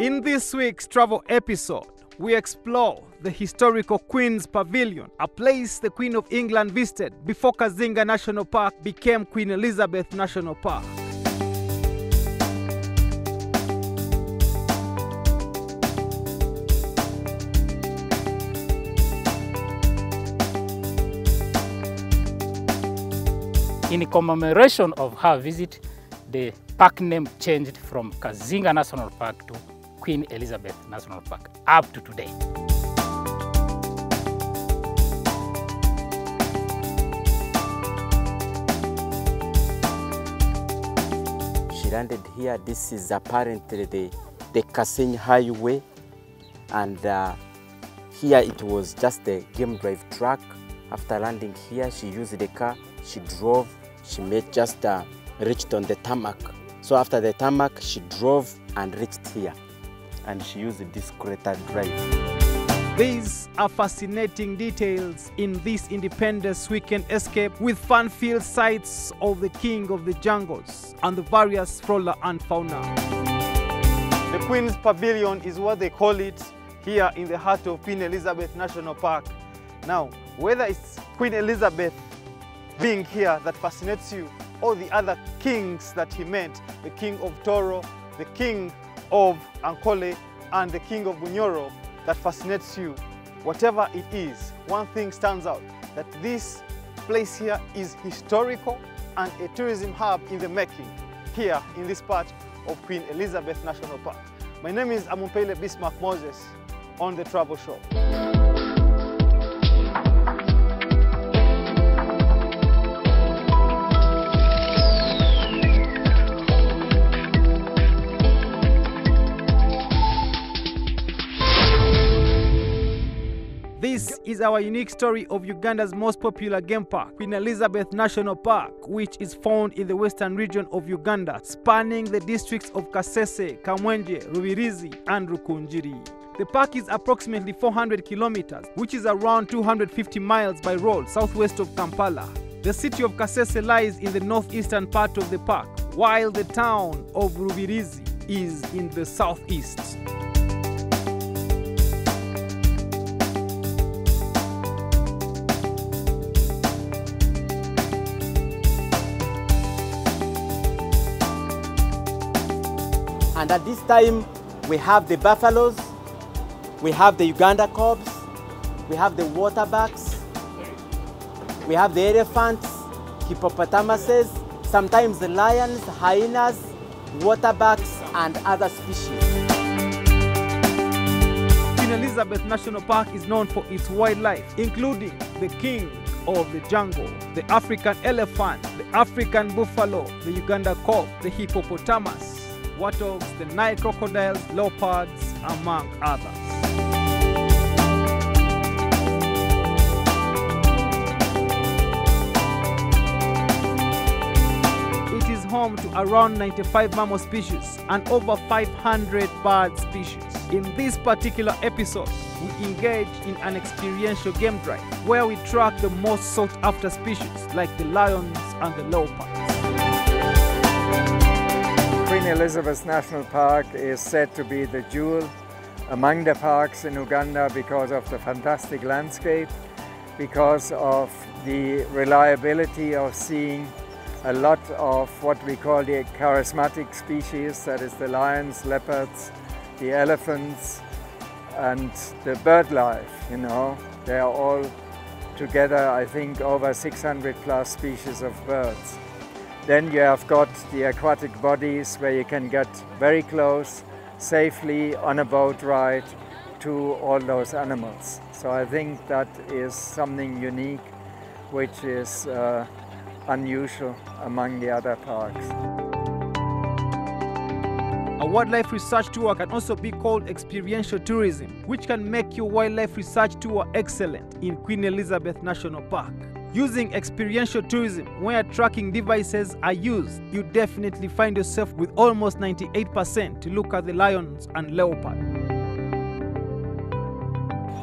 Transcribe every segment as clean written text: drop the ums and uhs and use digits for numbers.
In this week's travel episode, we explore the historical Queen's Pavilion, a place the Queen of England visited before Kazinga National Park became Queen Elizabeth National Park. In commemoration of her visit, the park name changed from Kazinga National Park to Queen Elizabeth National Park up to today. She landed here. This is apparently the Kazinga Highway, and here it was just the game drive track. After landing here, she used the car, she drove, she made just reached on the tarmac. So after the tarmac, she drove and reached here, and she used this crater drive. These are fascinating details in this Independence Weekend escape with fun-filled sights of the king of the jungles and the various flora and fauna. The Queen's Pavilion is what they call it here in the heart of Queen Elizabeth National Park. Now, whether it's Queen Elizabeth being here that fascinates you, or the other kings that he met, the king of Toro, the king of Ankole, and the king of Bunyoro, that fascinates you, whatever it is, one thing stands out, that this place here is historical and a tourism hub in the making here in this part of Queen Elizabeth National Park. My name is Amumpele Bismarck Moses on The Travel Show. This is our unique story of Uganda's most popular game park, Queen Elizabeth National Park, which is found in the western region of Uganda, spanning the districts of Kasese, Kamwenje, Rubirizi, and Rukunjiri. The park is approximately 400 kilometers, which is around 250 miles by road southwest of Kampala. The city of Kasese lies in the northeastern part of the park, while the town of Rubirizi is in the southeast. And at this time, we have the buffaloes, we have the Uganda cobs, we have the waterbacks, we have the elephants, hippopotamuses, sometimes the lions, hyenas, waterbacks, and other species. Queen Elizabeth National Park is known for its wildlife, including the king of the jungle, the African elephant, the African buffalo, the Uganda kob, the hippopotamus, warthogs, the Nile crocodiles, leopards, among others. It is home to around 95 mammal species and over 500 bird species. In this particular episode, we engage in an experiential game drive where we track the most sought-after species like the lions and the leopards. Queen Elizabeth National Park is said to be the jewel among the parks in Uganda because of the fantastic landscape, because of the reliability of seeing a lot of what we call the charismatic species, that is the lions, leopards, the elephants, and the bird life, you know. They are all together, I think, over 600 plus species of birds. Then you have got the aquatic bodies where you can get very close, safely on a boat ride to all those animals. So I think that is something unique, which is unusual among the other parks. A wildlife research tour can also be called experiential tourism, which can make your wildlife research tour excellent in Queen Elizabeth National Park. Using experiential tourism where tracking devices are used, you definitely find yourself with almost 98% to look at the lions and leopard.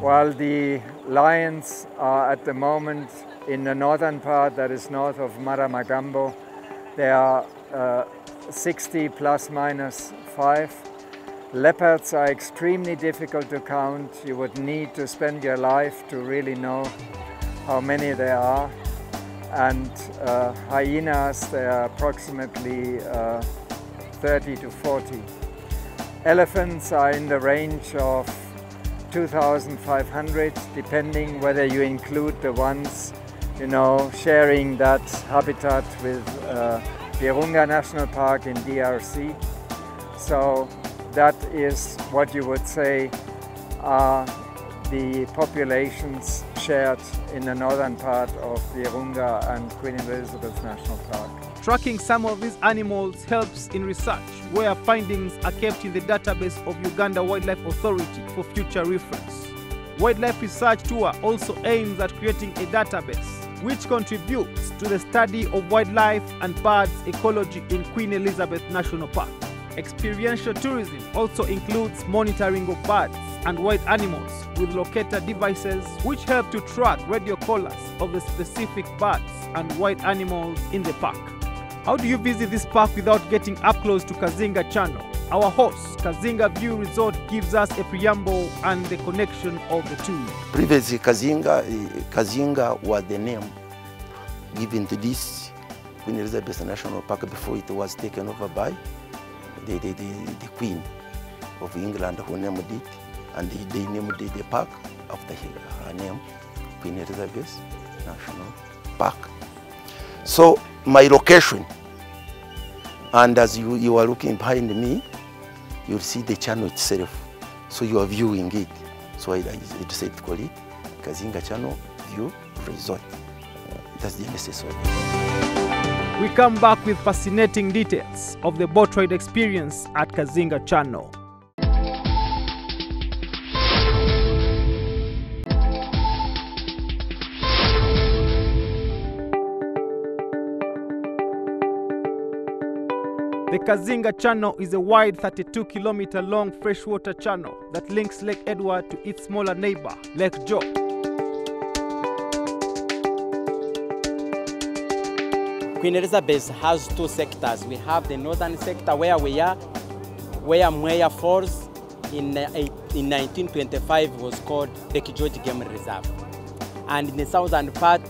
While the lions are at the moment in the northern part, that is north of Maramagambo, they are 60 plus minus 5. Leopards are extremely difficult to count. You would need to spend your life to really know how many there are. And hyenas, there are approximately 30 to 40. Elephants are in the range of 2,500, depending whether you include the ones, sharing that habitat with Kazinga National Park in DRC. So that is what you would say are the populations shared in the northern part of Virunga and Queen Elizabeth National Park. Tracking some of these animals helps in research, where findings are kept in the database of Uganda Wildlife Authority for future reference. Wildlife Research Tour also aims at creating a database which contributes to the study of wildlife and birds ecology in Queen Elizabeth National Park. Experiential tourism also includes monitoring of birds and wild animals with locator devices which help to track radio collars of the specific birds and wild animals in the park. How do you visit this park without getting up close to Kazinga Channel? Our host, Kazinga View Resort, gives us a preamble and the connection of the two. Previously, Kazinga was the name given to this Queen Elizabeth National Park before it was taken over by the Queen of England, who named it, and they named the park after her name, Queen Elizabeth National Park. So my location, and as you are looking behind me, you'll see the channel itself. So you are viewing it. So I decided to call it Kazinga Channel View Resort. That's the genesis of it. We come back with fascinating details of the boat ride experience at Kazinga Channel. The Kazinga Channel is a wide 32-kilometer long freshwater channel that links Lake Edward to its smaller neighbor, Lake George. Queen Elizabeth has two sectors. We have the northern sector where we are, where Mwea Falls in 1925 was called Lake George Game Reserve. And in the southern part,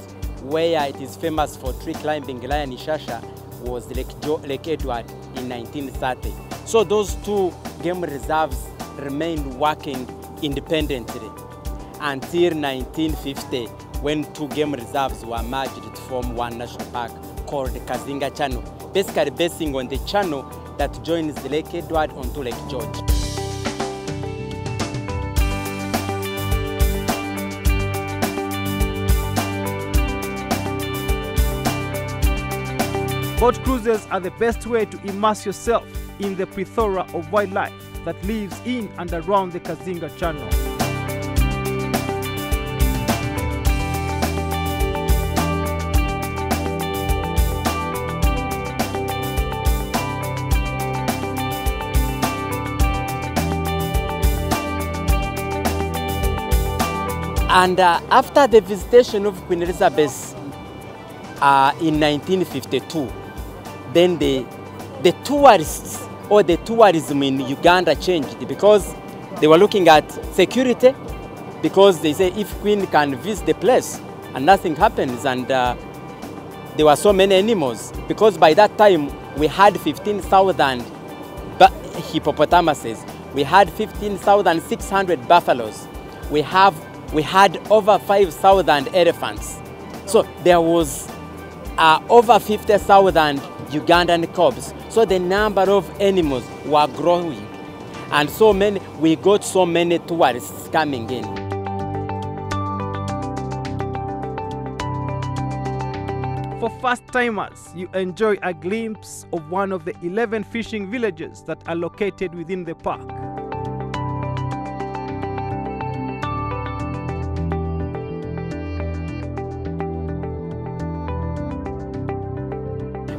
where it is famous for tree climbing, Lion Ishasha, was Lake Edward in 1930. So those two game reserves remained working independently until 1950, when two game reserves were merged to form one national park called the Kazinga Channel, basically basing on the channel that joins the Lake Edward onto Lake George. Boat cruises are the best way to immerse yourself in the plethora of wildlife that lives in and around the Kazinga Channel. And after the visitation of Queen Elizabeth in 1952, then the tourists or the tourism in Uganda changed, because they were looking at security, because they say if Queen can visit the place and nothing happens, and there were so many animals, because by that time we had 15,000 hippopotamuses, we had 15,600 buffaloes, we had over 5,000 elephants. So there was over 50,000 Ugandan cubs. So the number of animals were growing. And we got so many tourists coming in. For first-timers, you enjoy a glimpse of one of the 11 fishing villages that are located within the park.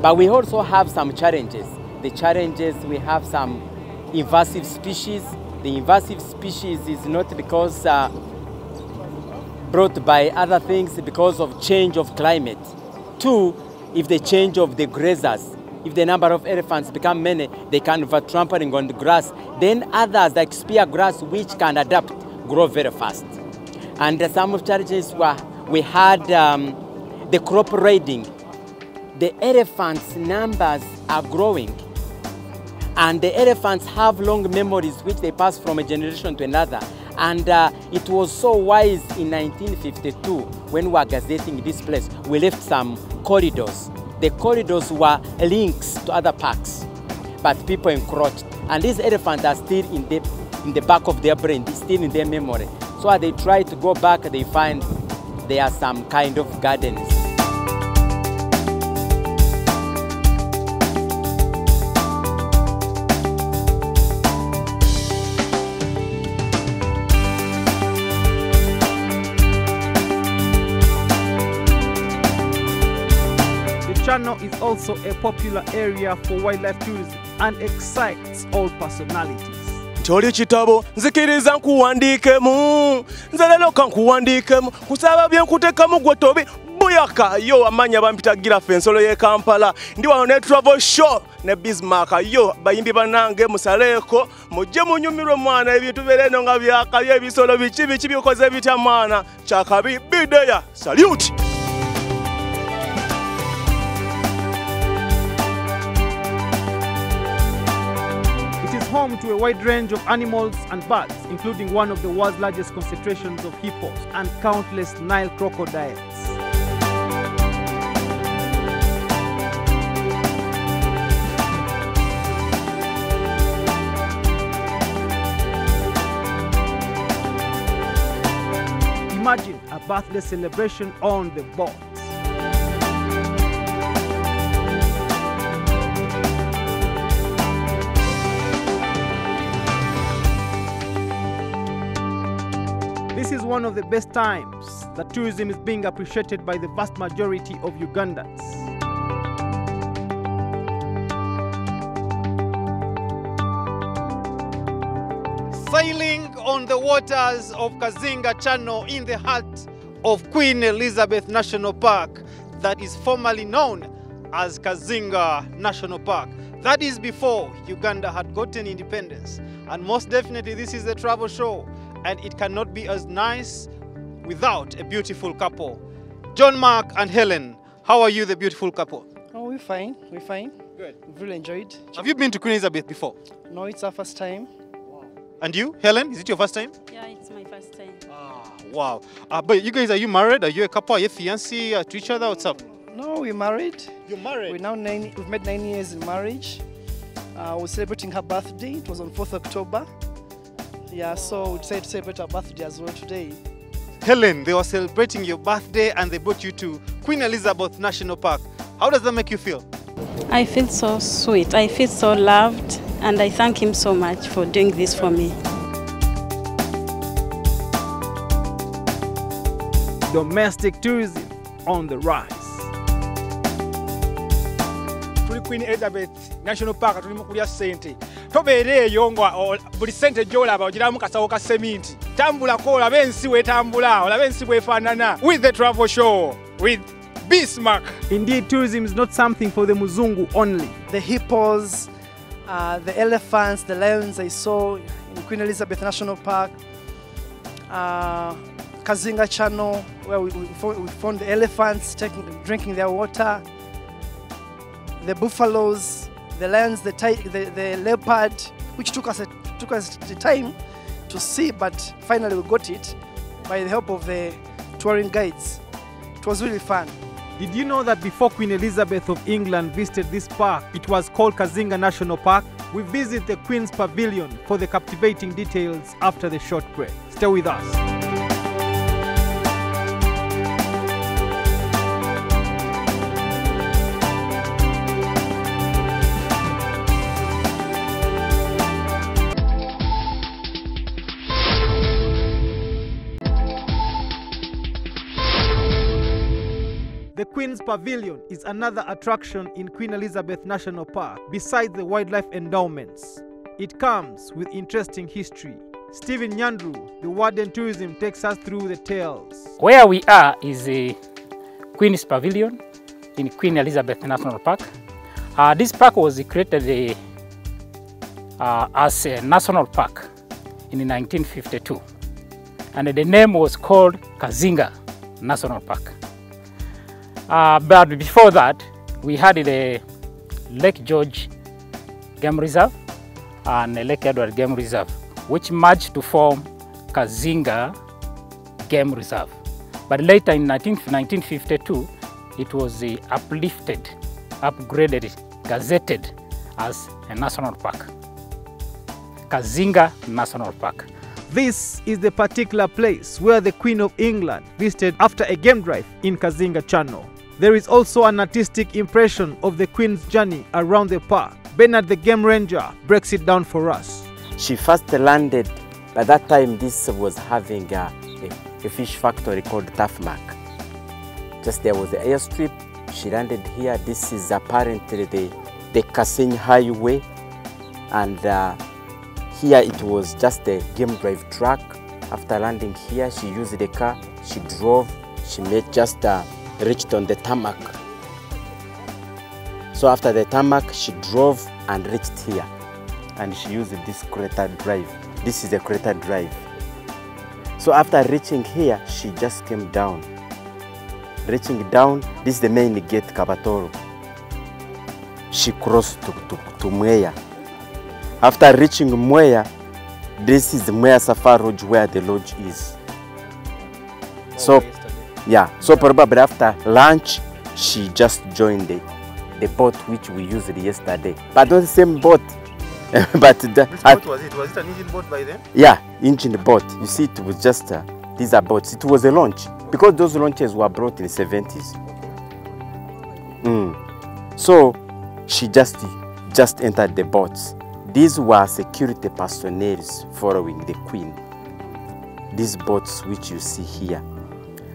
But we also have some challenges. The challenges, we have some invasive species. The invasive species is not because brought by other things, because of change of climate. Two, if the change of the grazers, if the number of elephants become many, they can over trampling on the grass. Then others like spear grass, which can adapt, grow very fast. And some of challenges were, we had the crop raiding. The elephants' numbers are growing. And the elephants have long memories which they pass from a generation to another. And it was so wise in 1952 when we were gazetting this place, we left some corridors. The corridors were links to other parks, but people encroached. And these elephants are still in the back of their brain, still in their memory. So as they try to go back, they find there are some kind of gardens. The channel is also a popular area for wildlife tourism and excites all personalities. Ncholi chitabo nzikiriza nkuwandikemu nzalelo kankuwandikemu kusaba byenkutekamu gwotobi buyaka yo amanya bampitagira fensolo ye Kampala ndi wano ne travel show ne Bismarck yo bayimbi banange musaleko mujje munyumirwe mwana ebintu bereno nga byaka byebisolo bichi bikoze bitya mwana chakabi bideya salute. Home to a wide range of animals and birds, including one of the world's largest concentrations of hippos and countless Nile crocodiles. Imagine a birthday celebration on the boat. This is one of the best times that tourism is being appreciated by the vast majority of Ugandans. Sailing on the waters of Kazinga Channel in the heart of Queen Elizabeth National Park, that is formerly known as Kazinga National Park. That is before Uganda had gotten independence. And most definitely this is a travel show, and it cannot be as nice without a beautiful couple. John Mark and Helen, how are you, the beautiful couple? Oh, we're fine. Good. We've really enjoyed. Have you been to Queen Elizabeth before? No, it's our first time. Wow. And you, Helen, is it your first time? Yeah, it's my first time. Ah, wow. But you guys, are you married? Are you a couple? Are you fiancé to each other? What's up? No, we're married. You're married? We've made 9 years in marriage. We're celebrating her birthday. It was on 4th October. Yeah, so we decided to celebrate our birthday as well today. Helen, they were celebrating your birthday and they brought you to Queen Elizabeth National Park. How does that make you feel? I feel so sweet. I feel so loved, and I thank him so much for doing this for me. Domestic tourism on the rise. Queen Elizabeth National Park tuli mukulya sente tobeere eyo nga buli sente gy'olaba ogiramu kasawo ka seminti tambulako olabe ensi wetambula olabe ensi bwefaanana with the travel show with Bismarck. Indeed, tourism is not something for the Muzungu only. The hippos, the elephants, the lions I saw in Queen Elizabeth National Park, Kazinga Channel, where we found the elephants drinking their water, the buffaloes, the lions, the leopard, which took us the time to see, but finally we got it by the help of the touring guides. It was really fun. Did you know that before Queen Elizabeth of England visited this park, it was called Kazinga National Park? We visit the Queen's Pavilion for the captivating details after the short break. Stay with us. The Queen's Pavilion is another attraction in Queen Elizabeth National Park, besides the wildlife endowments. It comes with interesting history. Stephen Nyandru, the Warden Tourism, takes us through the tales. Where we are is a Queen's Pavilion in Queen Elizabeth National Park. This park was created as a national park in 1952, and the name was called Kazinga National Park. But before that, we had the Lake George Game Reserve and the Lake Edward Game Reserve, which merged to form Kazinga Game Reserve. But later in 1952, it was uplifted, upgraded, gazetted as a national park. Kazinga National Park. This is the particular place where the Queen of England visited after a game drive in Kazinga Channel. There is also an artistic impression of the Queen's journey around the park. Bernard the Game Ranger breaks it down for us. She first landed, by that time this was having a fish factory called Tafmak. Just there was the airstrip, she landed here. This is apparently the Kazinga Highway, and here it was just a game drive track. After landing here, she used the car, she drove, she made just reached on the tarmac. So after the tarmac, she drove and reached here, and she used this crater drive. This is the crater drive. So after reaching here, she just came down. Reaching down, this is the main gate, Kabatoro. She crossed to Mwea. After reaching Mwea, this is the Mwea Safari Lodge where the lodge is. So, yeah, so probably after lunch, she just joined the boat which we used yesterday. But not the same boat. But which boat was it? Was it an engine boat by then? Yeah, engine boat. You see, it was just, these are boats. It was a launch, because those launches were brought in the 70s. So, she just entered the boats. These were security personnel following the Queen. These boats which you see here.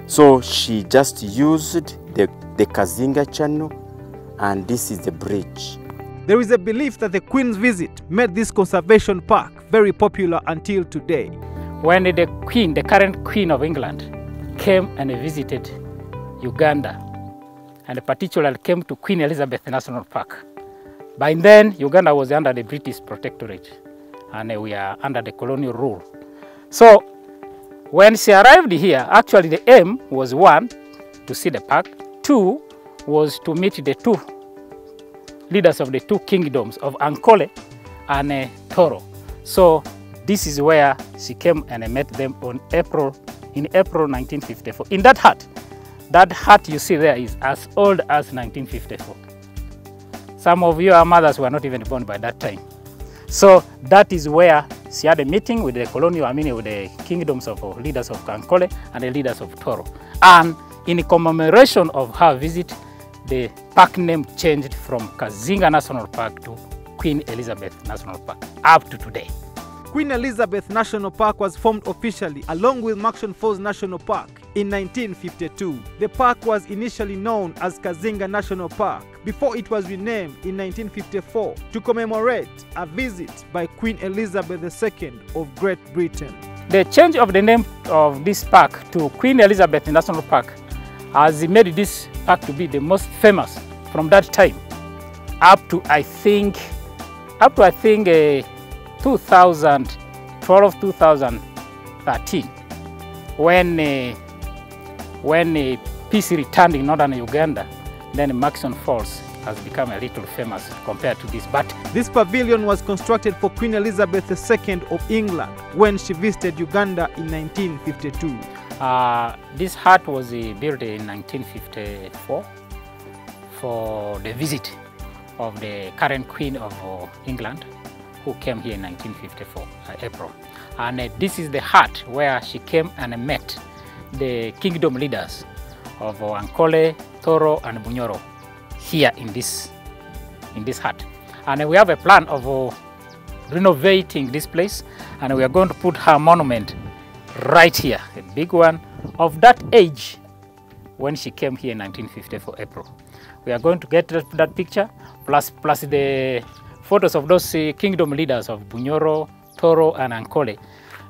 So she just used the Kazinga Channel, and this is the bridge. There is a belief that the Queen's visit made this conservation park very popular until today. When the Queen, the current Queen of England, came and visited Uganda, and particularly came to Queen Elizabeth National Park. By then, Uganda was under the British protectorate, and we are under the colonial rule. So, when she arrived here, actually the aim was, 1, to see the park, 2, was to meet the 2 leaders of the 2 kingdoms of Ankole and Toro. So, this is where she came and met them in April 1954. In that hut you see there is as old as 1954. Some of your mothers were not even born by that time. So that is where she had a meeting with the colonial, with the kingdoms of leaders of Ankole and the leaders of Toro. And in commemoration of her visit, the park name changed from Kazinga National Park to Queen Elizabeth National Park up to today. Queen Elizabeth National Park was formed officially along with Murchison Falls National Park in 1952. The park was initially known as Kazinga National Park before it was renamed in 1954 to commemorate a visit by Queen Elizabeth II of Great Britain. The change of the name of this park to Queen Elizabeth National Park has made this park to be the most famous from that time up to I think 2012, 2013, when peace returned in northern Uganda, then Murchison Falls has become a little famous compared to this. But this pavilion was constructed for Queen Elizabeth II of England when she visited Uganda in 1952. This hut was built in 1954 for the visit of the current Queen of England, who came here in 1954, April. And this is the hut where she came and met the kingdom leaders of Ankole, Toro, and Bunyoro here in this hut. And we have a plan of renovating this place, and we are going to put her monument right here, a big one of that age when she came here in 1954, April. We are going to get that picture, plus the photos of those kingdom leaders of Bunyoro, Toro, and Ankole.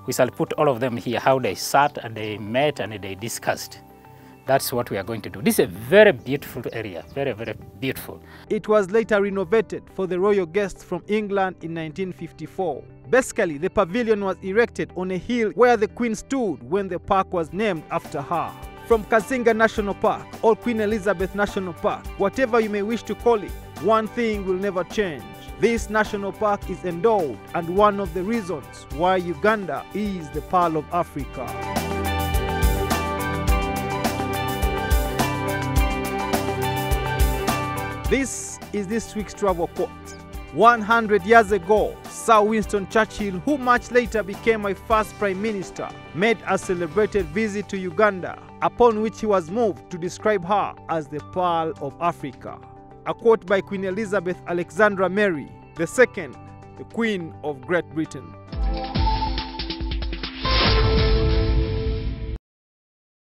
We shall put all of them here, how they sat and they met and they discussed That's what we are going to do. This is a very beautiful area, very, very beautiful. It was later renovated for the royal guests from England in 1954. Basically, the pavilion was erected on a hill where the Queen stood when the park was named after her. From Kazinga National Park or Queen Elizabeth National Park, whatever you may wish to call it, one thing will never change. This national park is endowed and one of the reasons why Uganda is the Pearl of Africa. This is this week's travel quote. 100 years ago, Sir Winston Churchill, who much later became my first Prime Minister, made a celebrated visit to Uganda, upon which he was moved to describe her as the Pearl of Africa. A quote by Queen Elizabeth Alexandra Mary II, the Queen of Great Britain.